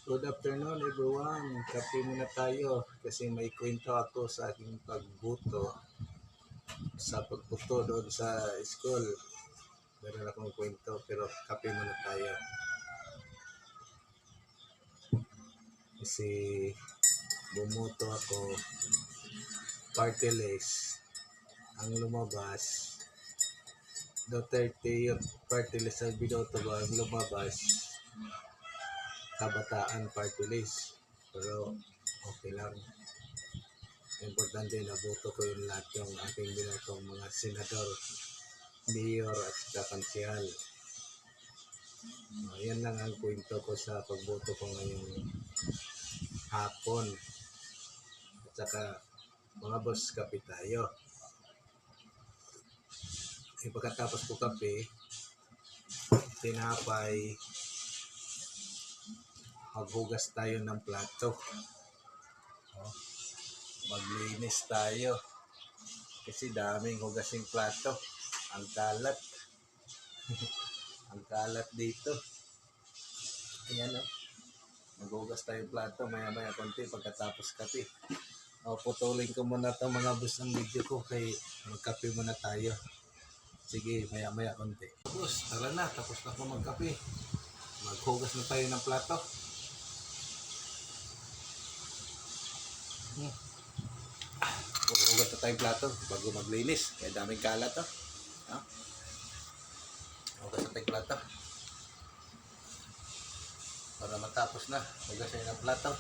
Good afternoon everyone. Kape muna tayo kasi may kwento ako sa aking pagbuto sa pagbuto doon sa school. Meron akong kwento pero kape muna tayo. Kasi bumuto ako party list. Ang lumabas Duterte yung party list sa binoto ko, ang lumabas Kabataan party list. Pero okay lang. Importante na boto ko yung lahat yung aking binatong mga senador, mayor at saka kansihal. Yan lang ang kwento ko sa pagboto ko ngayong hapon. At saka mga boss, kape tayo. Pagkatapos ko kape, tinapay, maghugas tayo ng plato. Maglinis tayo. Kasi daming hugasing plato. Ang kalat. Ang kalat dito. Ayan o. Maghugas tayo plato. Maya-maya konti pagkatapos kape. Putulin ko muna itong mga bus ng video ko kay magkape muna tayo. Sige, maya-maya konti. Tapos, tara na. Tapos na ako magkape. Maghugas na tayo ng plato. Hugas na tayong plato bago maglinis. Kaya daming kalat to. Hugas na tayong plato. Para matapos na. Hugas tayo ng plato.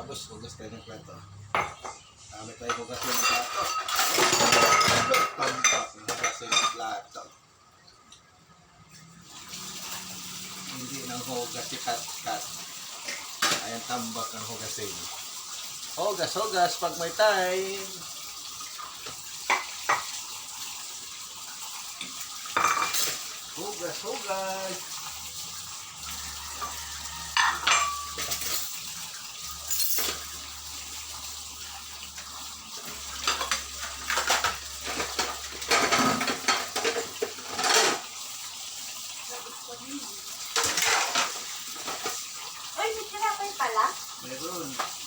Boss, hugas tayo ng plato. Dami tayo hugas tayo ng plato. Tambak. Hugas tayo ng plato. Hindi nang hugas si kat-kat. Ayan tambak ang hugasin. Hugas pag may time. Hugas. Ay, may tinapay pala? Meron.